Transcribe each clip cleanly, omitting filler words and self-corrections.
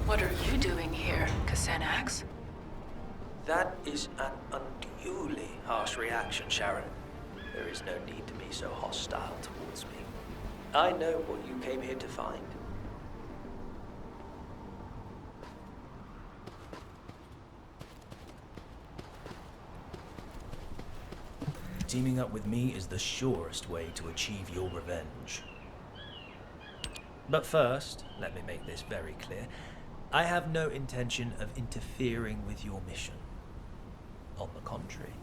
What are you doing here, Xanax? That is an unduly harsh reaction, Sharen. There is no need to be so hostile towards me. I know what you came here to find. Teaming up with me is the surest way to achieve your revenge. But first, let me make this very clear. I have no intention of interfering with your mission. On the contrary,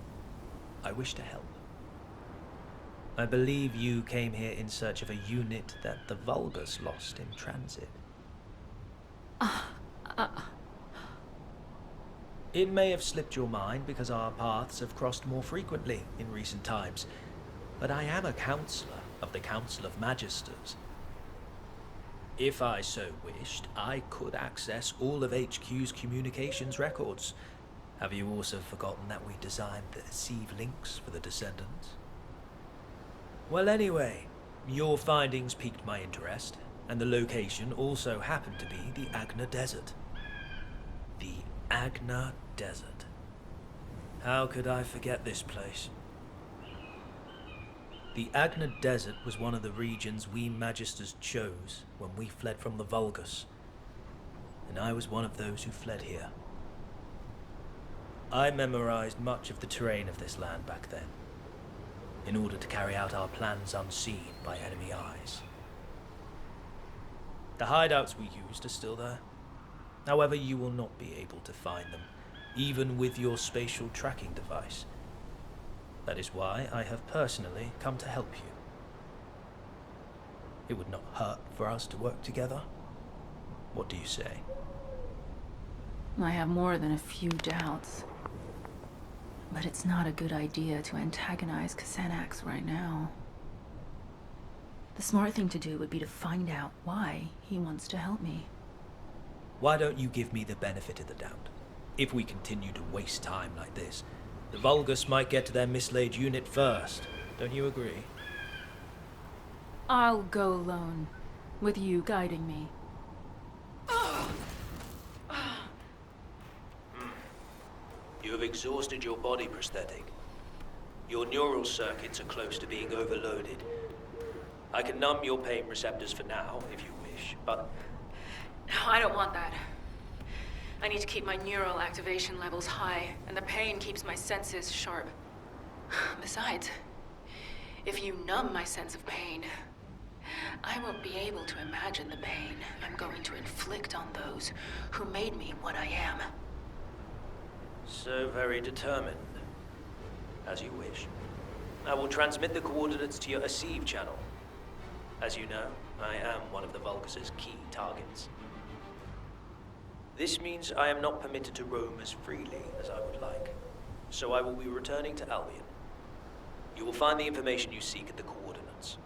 I wish to help. I believe you came here in search of a unit that the Vulgus lost in transit. It may have slipped your mind because our paths have crossed more frequently in recent times, but I am a counselor of the Council of Magisters. If I so wished, I could access all of HQ's communications records. Have you also forgotten that we designed the Deceive links for the Descendants? Well, anyway, your findings piqued my interest, and the location also happened to be the Agna Desert. The Agna Desert. How could I forget this place? The Agna Desert was one of the regions we Magisters chose when we fled from the Vulgus, and I was one of those who fled here. I memorized much of the terrain of this land back then, in order to carry out our plans unseen by enemy eyes. The hideouts we used are still there. However, you will not be able to find them, even with your spatial tracking device. That is why I have personally come to help you. It would not hurt for us to work together. What do you say? I have more than a few doubts. But it's not a good idea to antagonize Xanax right now. The smart thing to do would be to find out why he wants to help me. Why don't you give me the benefit of the doubt? If we continue to waste time like this, the Vulgus might get to their mislaid unit first. Don't you agree? I'll go alone, with you guiding me. You have exhausted your body prosthetic. Your neural circuits are close to being overloaded. I can numb your pain receptors for now, if you wish, but... No, I don't want that. I need to keep my neural activation levels high, and the pain keeps my senses sharp. Besides, if you numb my sense of pain, I won't be able to imagine the pain I'm going to inflict on those who made me what I am. So very determined. As you wish. I will transmit the coordinates to your Deceive channel. As you know, I am one of the Vulgus' key targets. This means I am not permitted to roam as freely as I would like, so I will be returning to Albion. You will find the information you seek at the coordinates.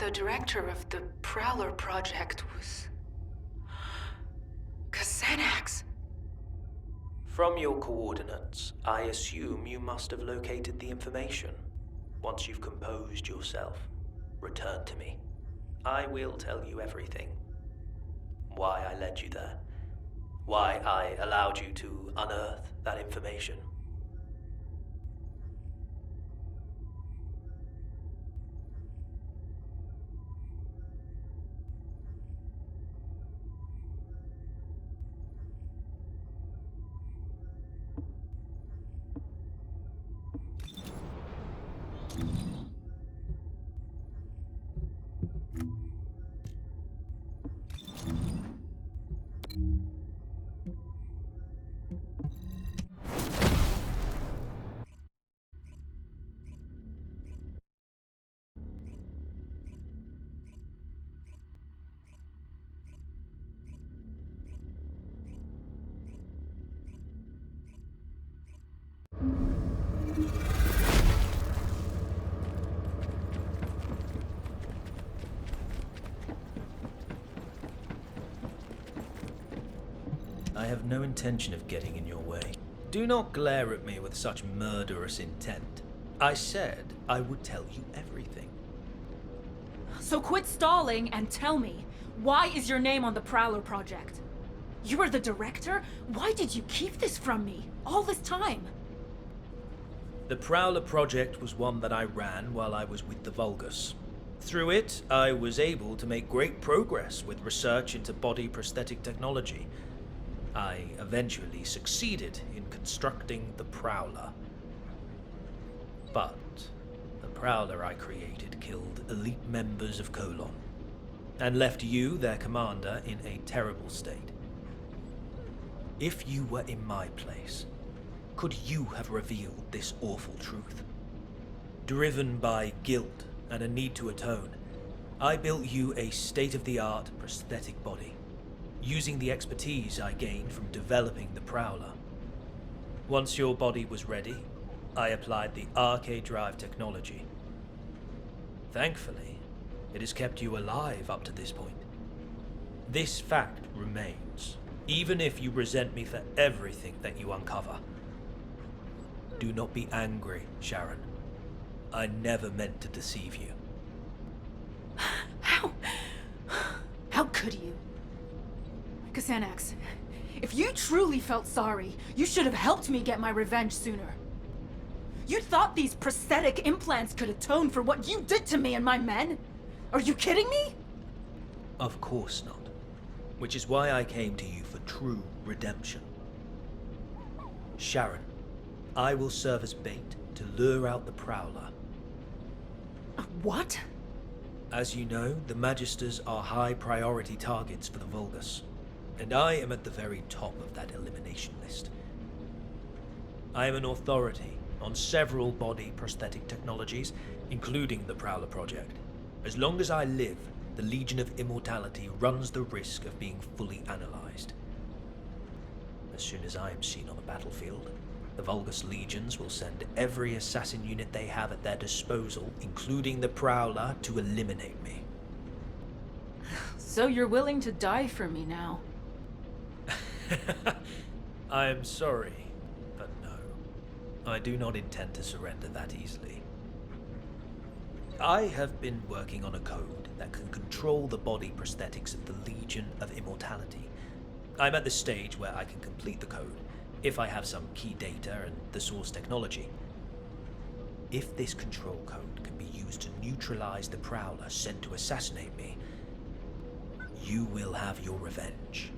The director of the Prowler project was... Xanax. From your coordinates, I assume you must have located the information. Once you've composed yourself, return to me. I will tell you everything. Why I led you there. Why I allowed you to unearth that information. I have no intention of getting in your way. Do not glare at me with such murderous intent. I said I would tell you everything. So quit stalling and tell me, why is your name on the Prowler project? You were the director? Why did you keep this from me all this time? The Prowler project was one that I ran while I was with the Vulgus. Through it, I was able to make great progress with research into body prosthetic technology. I eventually succeeded in constructing the Prowler. But the Prowler I created killed elite members of Colon, and left you, their commander, in a terrible state. If you were in my place, could you have revealed this awful truth? Driven by guilt and a need to atone, I built you a state-of-the-art prosthetic body, using the expertise I gained from developing the Prowler. Once your body was ready, I applied the arcade drive technology. Thankfully, it has kept you alive up to this point. This fact remains, even if you resent me for everything that you uncover. Do not be angry, Sharen. I never meant to deceive you. How could you? Xanax, if you truly felt sorry, you should have helped me get my revenge sooner. You thought these prosthetic implants could atone for what you did to me and my men? Are you kidding me? Of course not. Which is why I came to you for true redemption. Sharen, I will serve as bait to lure out the Prowler. What? As you know, the Magisters are high priority targets for the Vulgus, and I am at the very top of that elimination list. I am an authority on several body prosthetic technologies, including the Prowler project. As long as I live, the Legion of Immortality runs the risk of being fully analyzed. As soon as I am seen on the battlefield, the Vulgus legions will send every assassin unit they have at their disposal, including the Prowler, to eliminate me. So you're willing to die for me now? I am sorry, but no. I do not intend to surrender that easily. I have been working on a code that can control the body prosthetics of the Legion of Immortality. I'm at the stage where I can complete the code, if I have some key data and the source technology. If this control code can be used to neutralize the Prowler sent to assassinate me, you will have your revenge.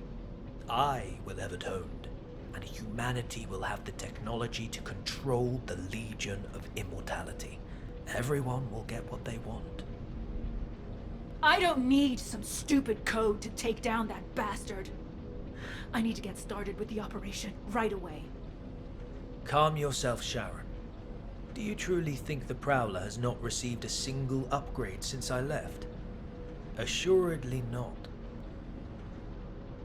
I will have atoned, and humanity will have the technology to control the Legion of Immortality. Everyone will get what they want. I don't need some stupid code to take down that bastard. I need to get started with the operation right away. Calm yourself, Sharen. Do you truly think the Prowler has not received a single upgrade since I left? Assuredly not.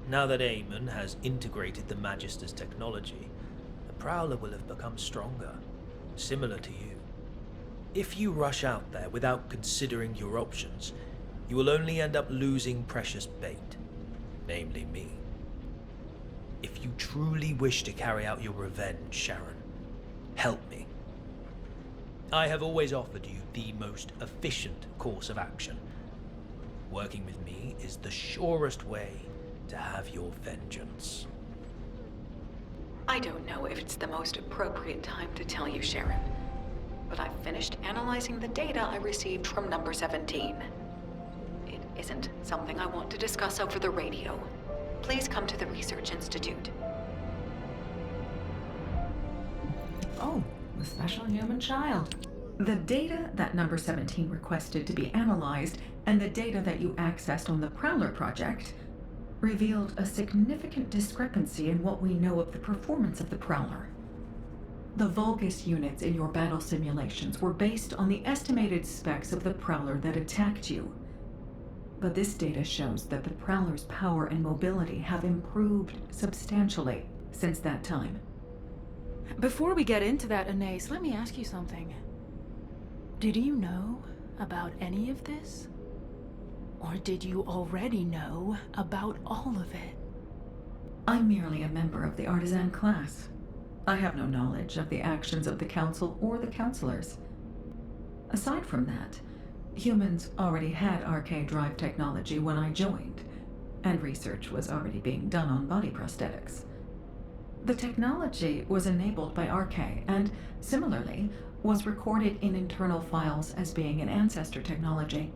Now that Amon has integrated the Magister's technology, the Prowler will have become stronger, similar to you. If you rush out there without considering your options, you will only end up losing precious bait, namely me. If you truly wish to carry out your revenge, Sharen, help me. I have always offered you the most efficient course of action. Working with me is the surest way to have your vengeance. I don't know if it's the most appropriate time to tell you, Sharen, but I've finished analyzing the data I received from number 17. It isn't something I want to discuss over the radio. Please come to the Research Institute. Oh, the special human child. The data that number 17 requested to be analyzed and the data that you accessed on the Prowler project revealed a significant discrepancy in what we know of the performance of the Prowler. The Vulgus units in your battle simulations were based on the estimated specs of the Prowler that attacked you. But this data shows that the Prowler's power and mobility have improved substantially since that time. Before we get into that, Anais, let me ask you something. Did you know about any of this? Or did you already know about all of it? I'm merely a member of the artisan class. I have no knowledge of the actions of the Council or the Councilors. Aside from that, humans already had arcade drive technology when I joined, and research was already being done on body prosthetics. The technology was enabled by Arcade and, similarly, was recorded in internal files as being an ancestor technology.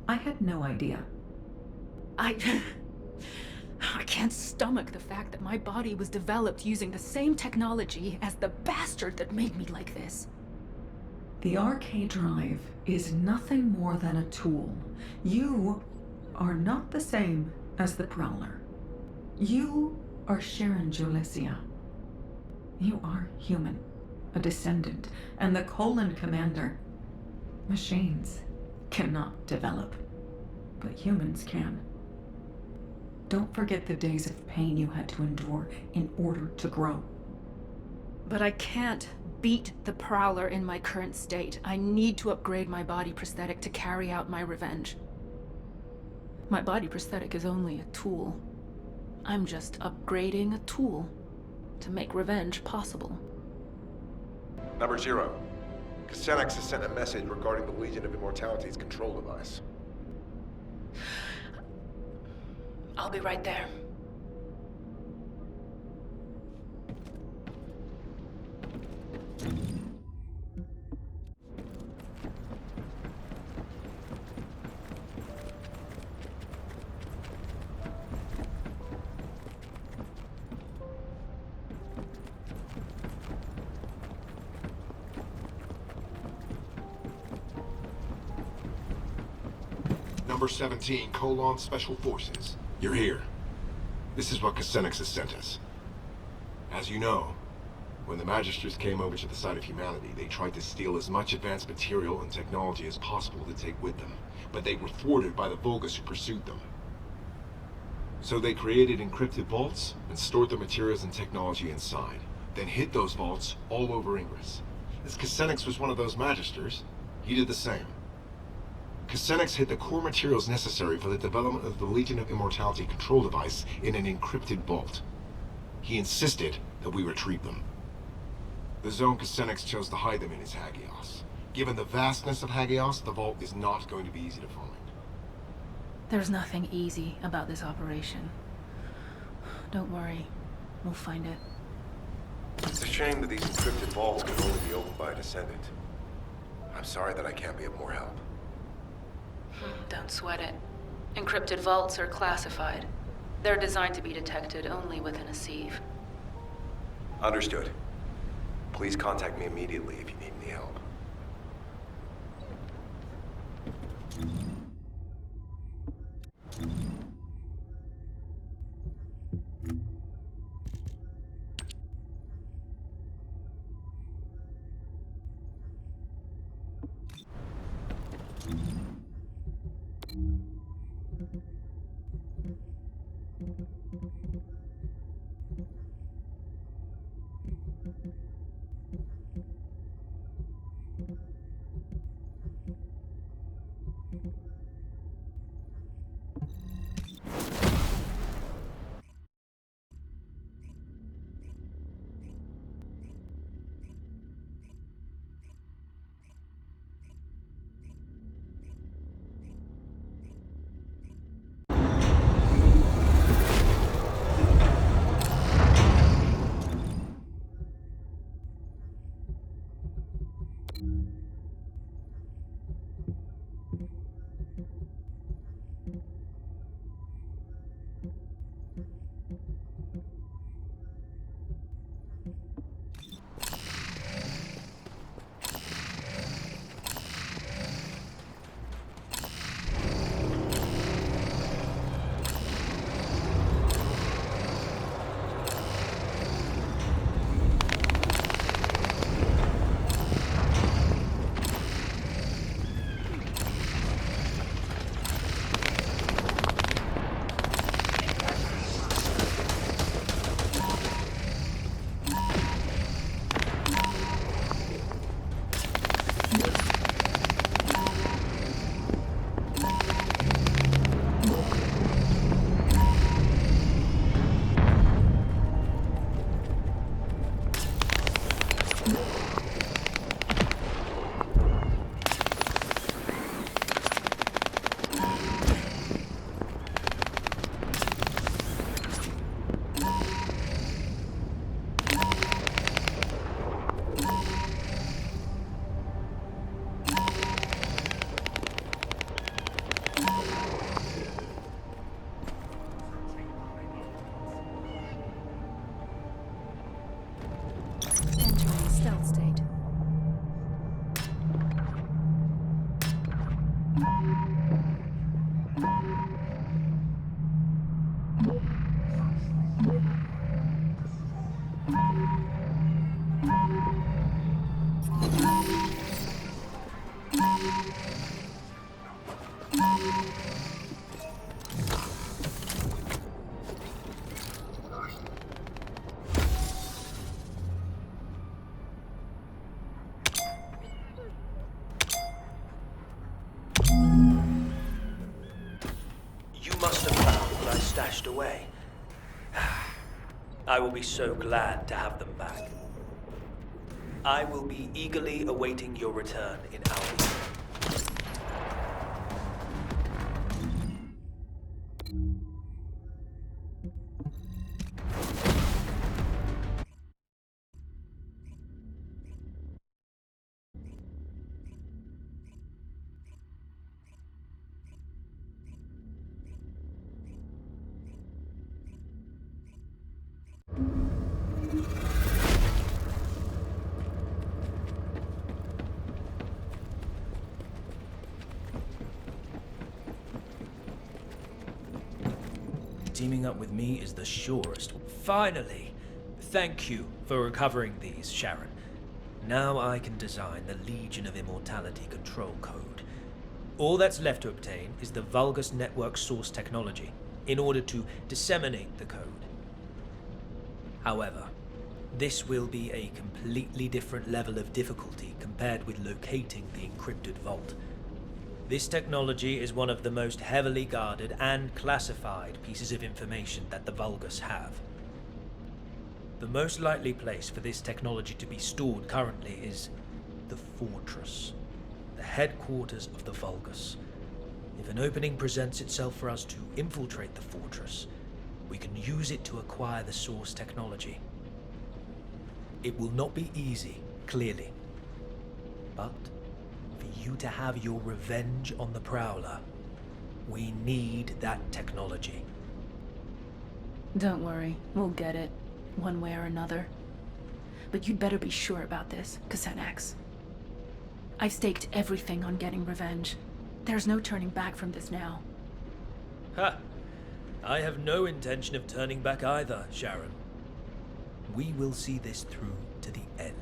I had no idea. I can't stomach the fact that my body was developed using the same technology as the bastard that made me like this. The arcade drive is nothing more than a tool. You are not the same as the Prowler. You are Sharen Saga. You are human, a descendant, and the Colon Commander. Machines cannot develop, but humans can. Don't forget the days of pain you had to endure in order to grow. But I can't beat the Prowler in my current state. I need to upgrade my body prosthetic to carry out my revenge. My body prosthetic is only a tool. I'm just upgrading a tool to make revenge possible. Number 0. Xenex has sent a message regarding the Legion of Immortality's control device. I'll be right there. Number 17, Colon Special Forces. You're here. This is what Xenex has sent us. As you know, when the Magisters came over to the side of humanity, they tried to steal as much advanced material and technology as possible to take with them, but they were thwarted by the Vulgus who pursued them. So they created encrypted vaults and stored their materials and technology inside, then hid those vaults all over Ingress. As Xenex was one of those Magisters, he did the same. Xenex hid the core materials necessary for the development of the Legion of Immortality control device in an encrypted vault. He insisted that we retrieve them. The zone Xenex chose to hide them in is Hagios. Given the vastness of Hagios, the vault is not going to be easy to find. There's nothing easy about this operation. Don't worry, we'll find it. It's a shame that these encrypted vaults can only be opened by a Descendant. I'm sorry that I can't be of more help. Don't sweat it. Encrypted vaults are classified. They're designed to be detected only within a sieve. Understood. Please contact me immediately if you need any help. must have found what I stashed away. I will be so glad to have them back. I will be eagerly awaiting your return in Albion. Teaming up with me is the surest. Finally! Thank you for recovering these, Sharen. Now I can design the Legion of Immortality control code. All that's left to obtain is the Vulgus network source technology in order to disseminate the code. However, this will be a completely different level of difficulty compared with locating the encrypted vault. This technology is one of the most heavily guarded and classified pieces of information that the Vulgus have. The most likely place for this technology to be stored currently is the Fortress, the headquarters of the Vulgus. If an opening presents itself for us to infiltrate the Fortress, we can use it to acquire the source technology. It will not be easy, clearly, but for you to have your revenge on the Prowler, we need that technology. Don't worry, we'll get it, one way or another. But you'd better be sure about this, Descendant. I've staked everything on getting revenge. There's no turning back from this now. Ha! I have no intention of turning back either, Sharen. We will see this through to the end.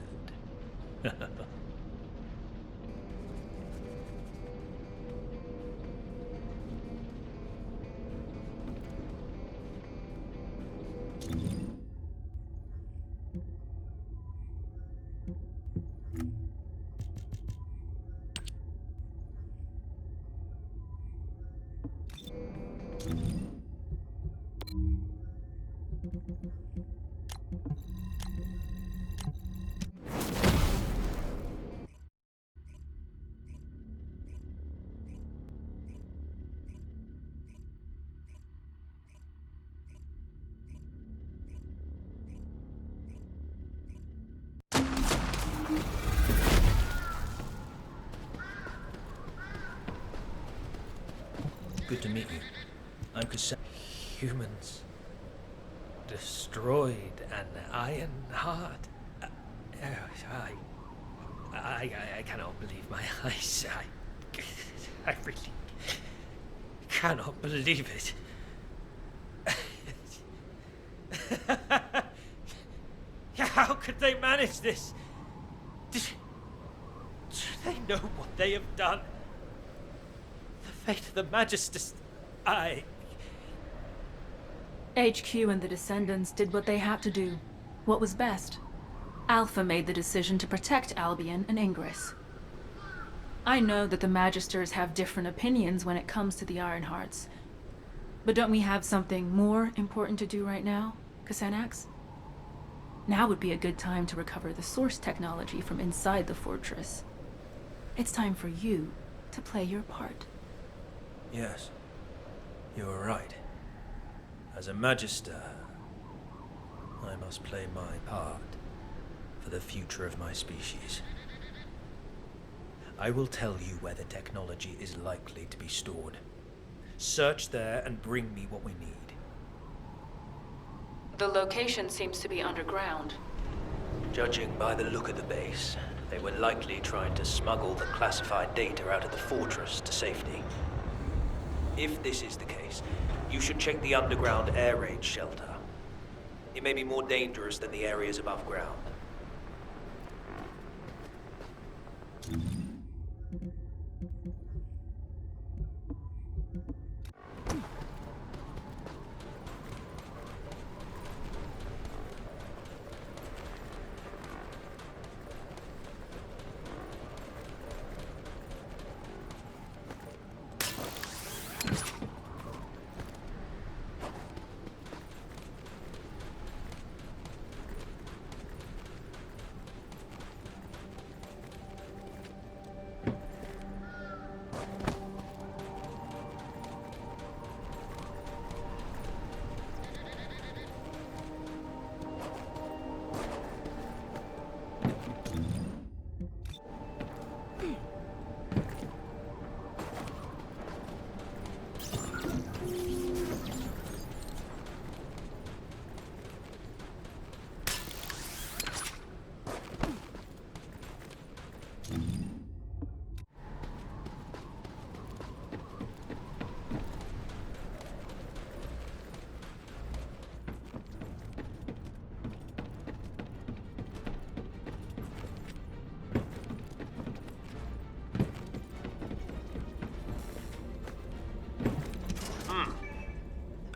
Good to meet you. I'm Cassandra. Humans destroyed an iron heart. I cannot believe my eyes. I really cannot believe it. How could they manage this? Do they know what they have done? The fate of the Magisters. HQ and the Descendants did what they had to do. What was best? Alpha made the decision to protect Albion and Ingress. I know that the Magisters have different opinions when it comes to the Ironhearts. But don't we have something more important to do right now, Descendant? Now would be a good time to recover the source technology from inside the fortress. It's time for you to play your part. Yes, you are right. As a Magister, I must play my part for the future of my species. I will tell you where the technology is likely to be stored. Search there and bring me what we need. The location seems to be underground. Judging by the look of the base, they were likely trying to smuggle the classified data out of the fortress to safety. If this is the case, you should check the underground air raid shelter. It may be more dangerous than the areas above ground.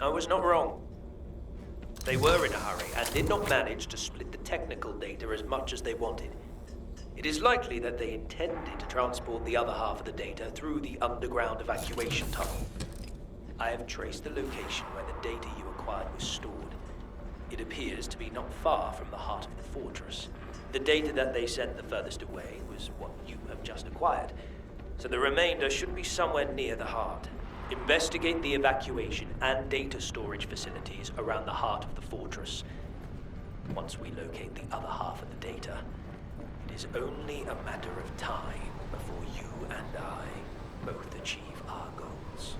I was not wrong. They were in a hurry and did not manage to split the technical data as much as they wanted. It is likely that they intended to transport the other half of the data through the underground evacuation tunnel. I have traced the location where the data you acquired was stored. It appears to be not far from the heart of the fortress. The data that they sent the furthest away was what you have just acquired, so the remainder should be somewhere near the heart. Investigate the evacuation and data storage facilities around the heart of the fortress. Once we locate the other half of the data, it is only a matter of time before you and I both achieve our goals.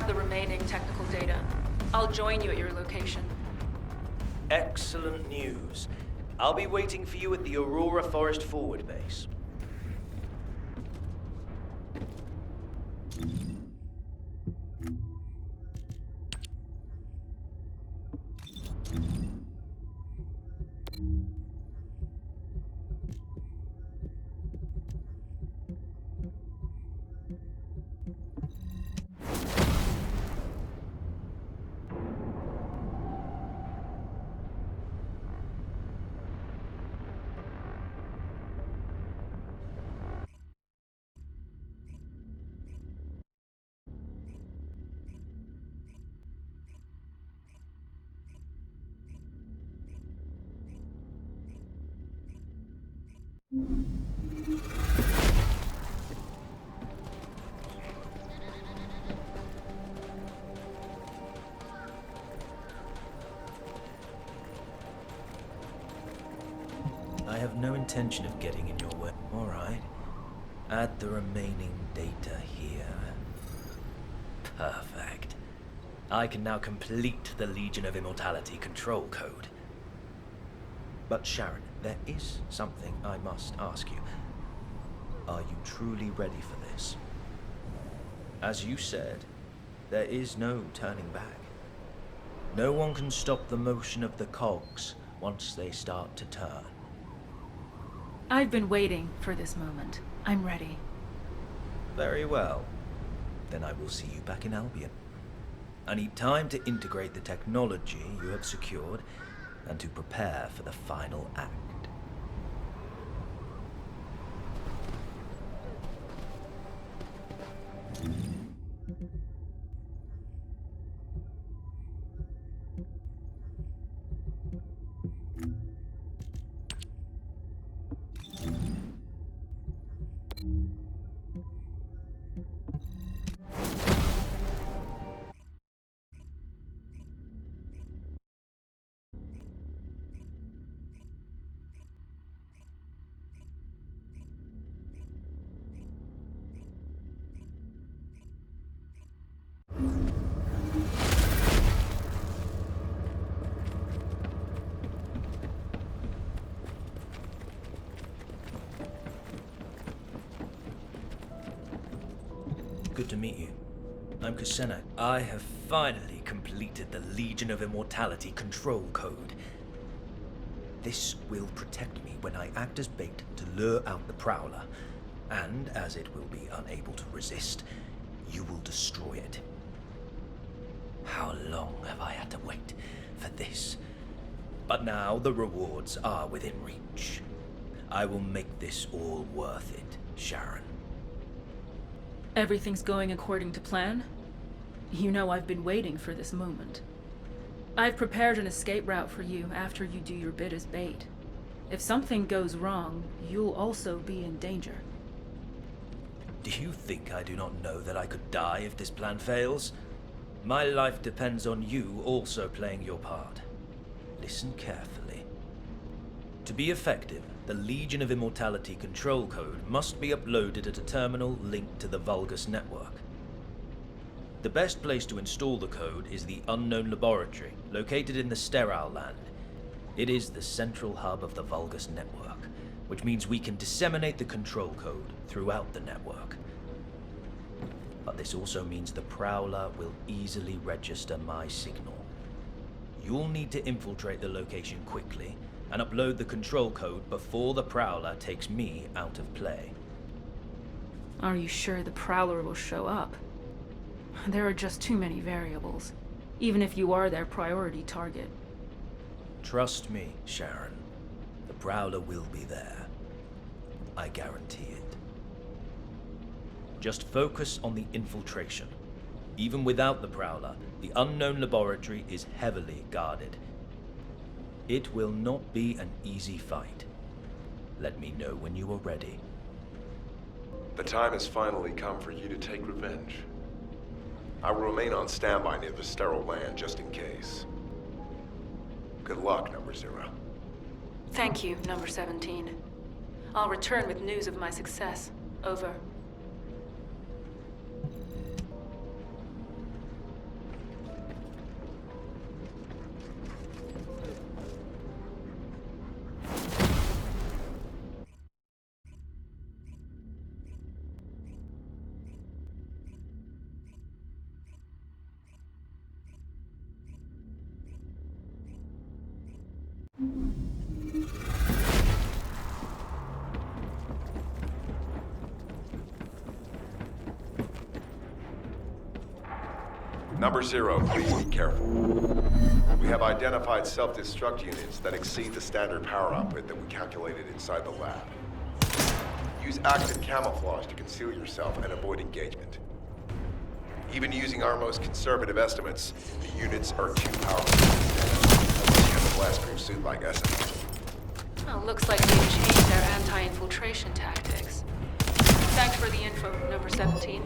the remaining technical data. I'll join you at your location. Excellent news. I'll be waiting for you at the Aurora Forest Forward Base. I have no intention of getting in your way. All right. Add the remaining data here. Perfect. I can now complete the Legion of Immortality control code. But Sharen, there is something I must ask you. Are you truly ready for this? As you said, there is no turning back. No one can stop the motion of the cogs once they start to turn. I've been waiting for this moment. I'm ready. Very well. Then I will see you back in Albion. I need time to integrate the technology you have secured and to prepare for the final act. Good to meet you. I'm Descendant. I have finally completed the Legion of Immortality control code. This will protect me when I act as bait to lure out the Prowler, and as it will be unable to resist, you will destroy it. How long have I had to wait for this? But now the rewards are within reach. I will make this all worth it, Sharen. Everything's going according to plan? You know I've been waiting for this moment. I've prepared an escape route for you after you do your bit as bait. If something goes wrong, you'll also be in danger. Do you think I do not know that I could die if this plan fails? My life depends on you also playing your part. Listen carefully. To be effective, the Legion of Immortality control code must be uploaded at a terminal linked to the Vulgus network. The best place to install the code is the Unknown Laboratory, located in the Sterile Land. It is the central hub of the Vulgus network, which means we can disseminate the control code throughout the network. But this also means the Prowler will easily register my signal. You'll need to infiltrate the location quickly and upload the control code before the Prowler takes me out of play. Are you sure the Prowler will show up? There are just too many variables, even if you are their priority target. Trust me, Sharen. The Prowler will be there. I guarantee it. Just focus on the infiltration. Even without the Prowler, the Unknown Laboratory is heavily guarded. It will not be an easy fight. Let me know when you are ready. The time has finally come for you to take revenge. I will remain on standby near the Sterile Land just in case. Good luck, Number 0. Thank you, Number 17. I'll return with news of my success. Over. Number 0, please be careful. We have identified self-destruct units that exceed the standard power output that we calculated inside the lab. Use active camouflage to conceal yourself and avoid engagement. Even using our most conservative estimates, the units are too powerful to withstand, unless you have a blast-proof suit like Descendant. Well, looks like they've changed their anti-infiltration tactics. Thanks for the info, number 17.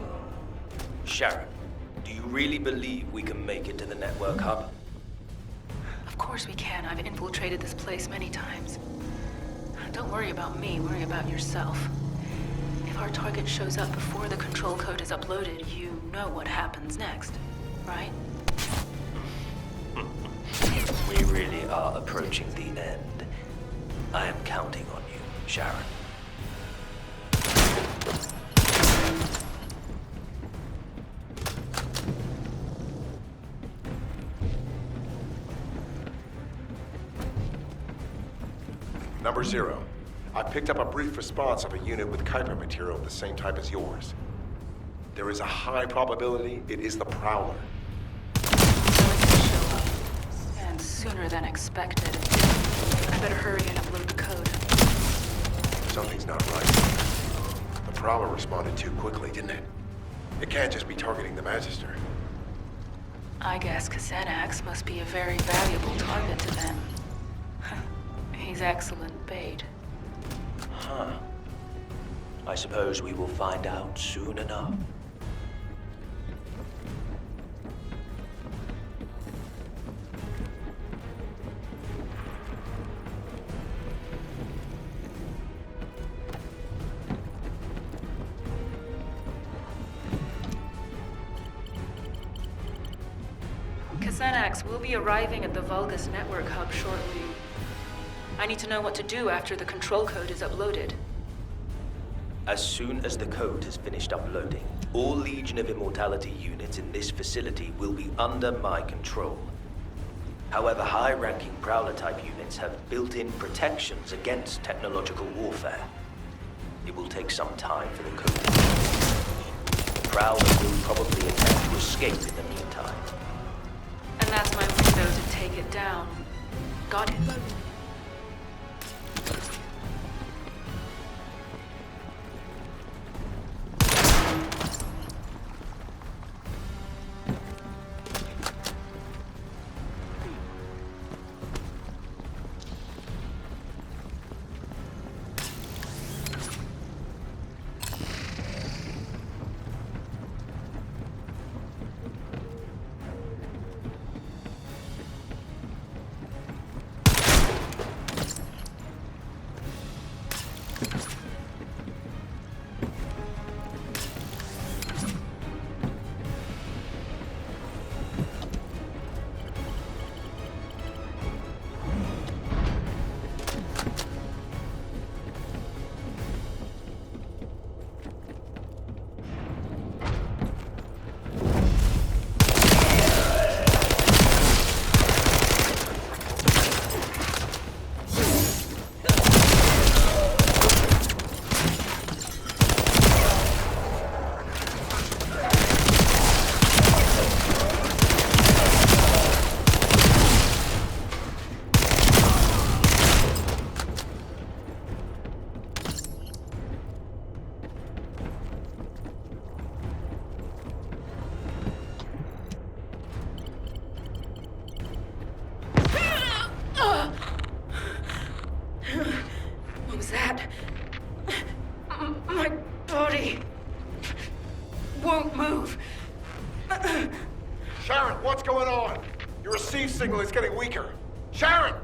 Sharen, do you really believe we can make it to the network hub? Of course we can. I've infiltrated this place many times. Don't worry about me, worry about yourself. If our target shows up before the control code is uploaded, you know what happens next, right? We really are approaching the end. I am counting on you, Sharen. Number 0, I picked up a brief response of a unit with Kuiper material of the same type as yours. There is a high probability it is the Prowler. Show up. And sooner than expected. I better hurry and upload the code. Something's not right. The Prowler responded too quickly, didn't it? It can't just be targeting the Magister. I guess Xanax must be a very valuable target to them. He's excellent bait. Huh. I suppose we will find out soon enough. Xanax will be arriving at the Vulgus network hub shortly. I need to know what to do after the control code is uploaded. As soon as the code has finished uploading, all Legion of Immortality units in this facility will be under my control. However, high-ranking Prowler-type units have built-in protections against technological warfare. It will take some time for the code to be. The Prowler will probably attempt to escape in the meantime. And that's my window to take it down. Got it. What was that? My body won't move. Sharen, what's going on? Your receive signal is getting weaker. Sharen!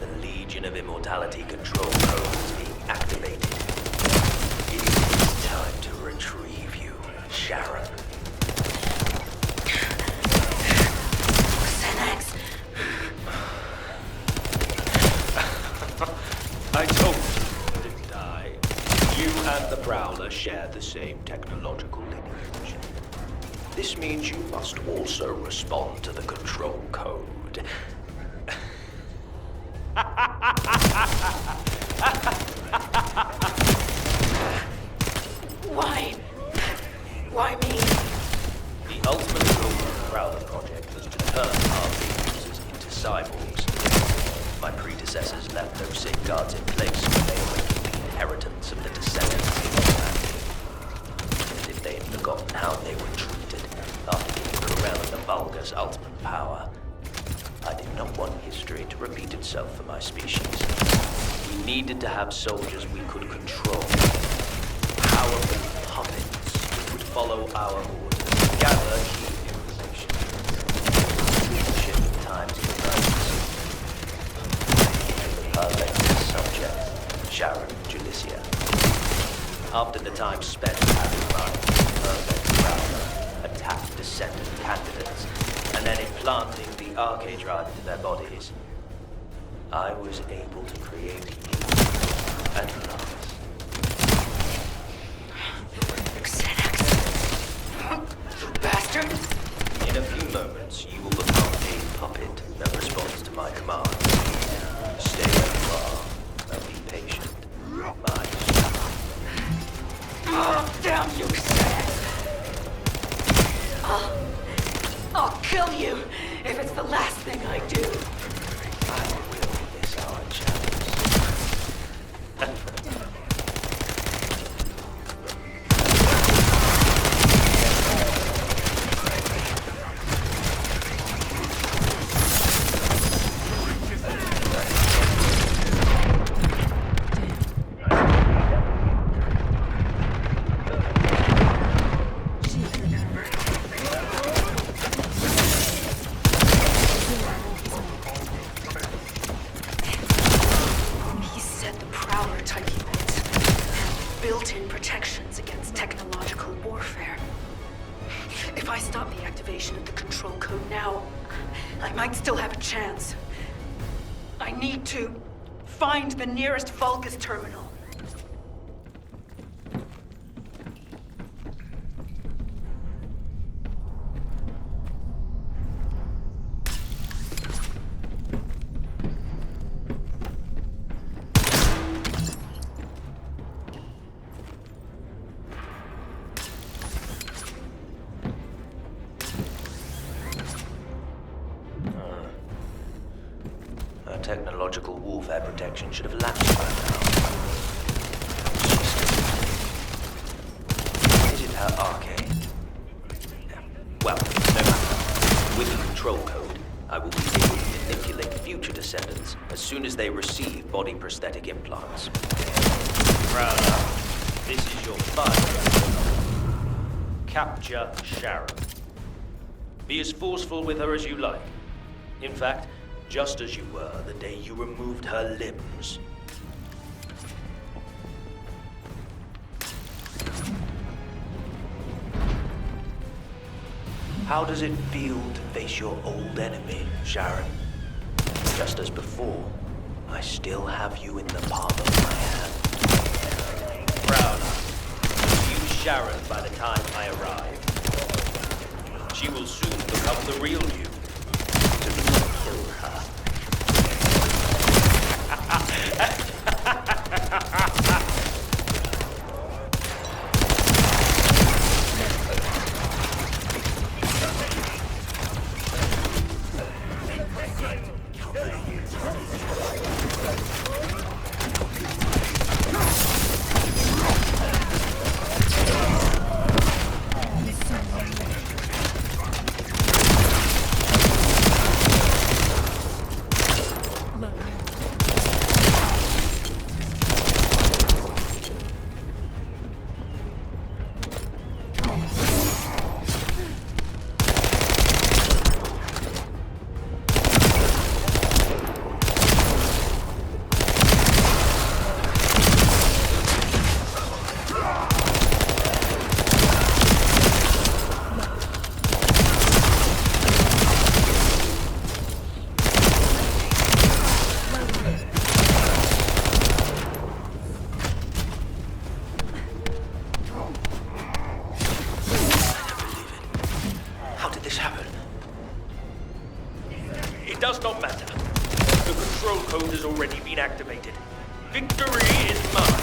The Legion of Immortality control code is being activated. It is time to retrieve you, Sharen. Xanax. I told you, didn't I? You and the Prowler share the same technological lineage. This means you must also respond to the control code. Why? Why me? The ultimate goal itself for my species. We needed to have soldiers we could control. Powerful puppets who would follow our orders, gather key information. Shift times and emergency. Perfect subject, Sharen Saga. After the time spent having my perfect Prowler attack Descendant candidates, and then implanting the arcade drive into their bodies, I was able to create you at last. Xanax. You bastard! In a few moments, you will become a puppet that responds to my command. Stay where you are and be patient. My Oh, damn you, Xanax! I'll kill you if it's the last thing I do. I will miss our chance. He said the Prowler type units have built-in protections against technological warfare. If I stop the activation of the control code now, I might still have a chance. I need to find the nearest Vulcus terminal. Our technological warfare protection should have lapsed by now. Is it her arcade? Yeah. Well, no matter. With the control code, I will be able to manipulate future descendants as soon as they receive body prosthetic implants. Prowler, this is your final. Capture Sharen. Be as forceful with her as you like. In fact, just as you were the day you removed her limbs. How does it feel to face your old enemy, Sharen? Just as before, I still have you in the palm of my hand. Prowler, use Sharen by the time I arrive. She will soon become the real you. Kill her. It does not matter. The control code has already been activated. Victory is mine.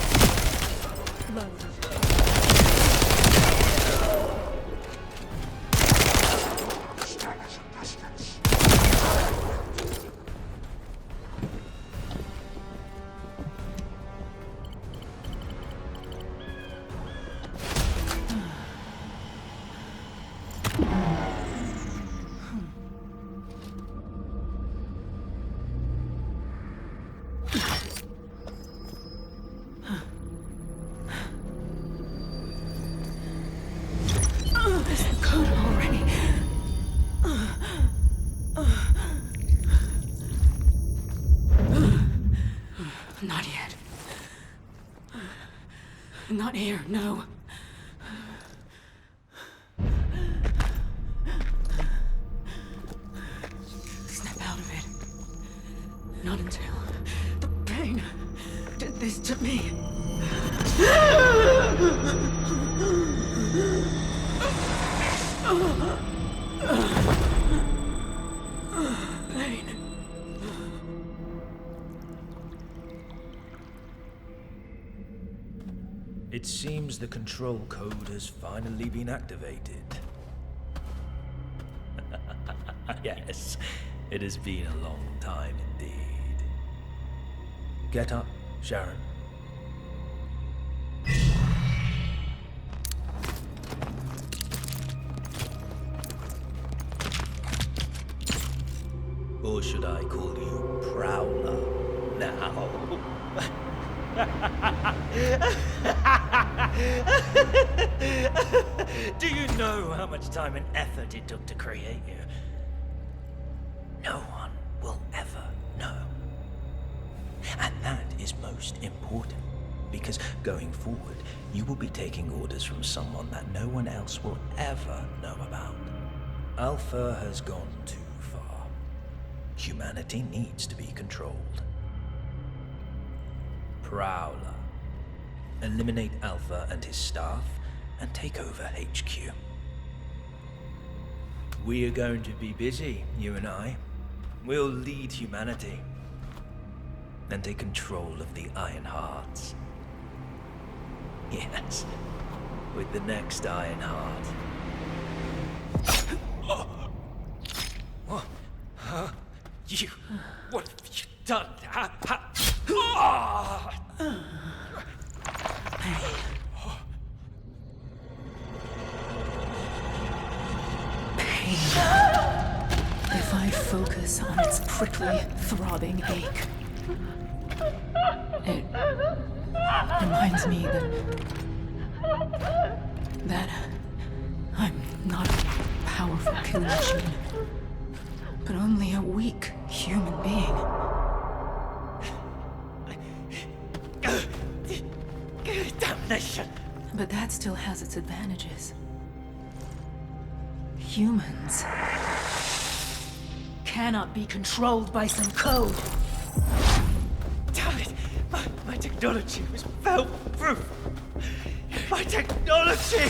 code already. Not yet. Not here, no. Snap out of it. Not until the pain did this to me. Pain. It seems the control code has finally been activated. Yes, it has been a long time indeed. Get up, Sharen. Or should I call you Prowler now? Do you know how much time and effort it took to create you? No one will ever know. And that is most important, because going forward, you will be taking orders from someone that no one else will ever know about. Alpha has gone too far. Humanity needs to be controlled. Prowler. Eliminate Alpha and his staff, and take over HQ. We are going to be busy, you and I. We'll lead humanity. And take control of the Iron Hearts. Yes, with the next Iron Heart. What? Huh? You... What have you done? If I focus on its prickly, throbbing ache, it reminds me that I'm not a powerful kill machine, but only a weak human being. Damnation! But that still has its advantages. Humans cannot be controlled by some code. Damn it! My technology was fail-proof! My technology!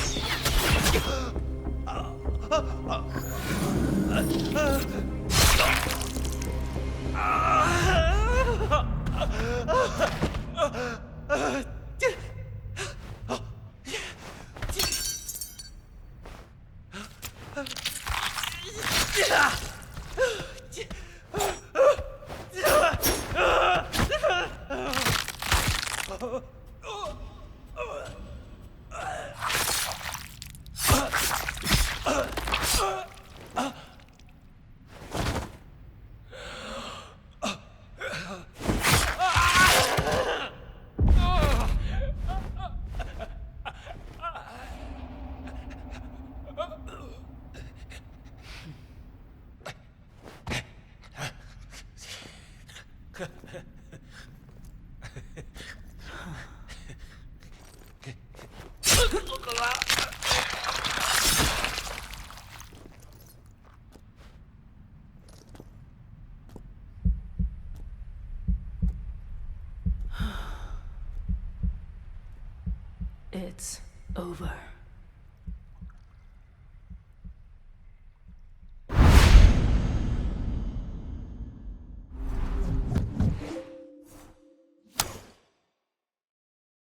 It's over.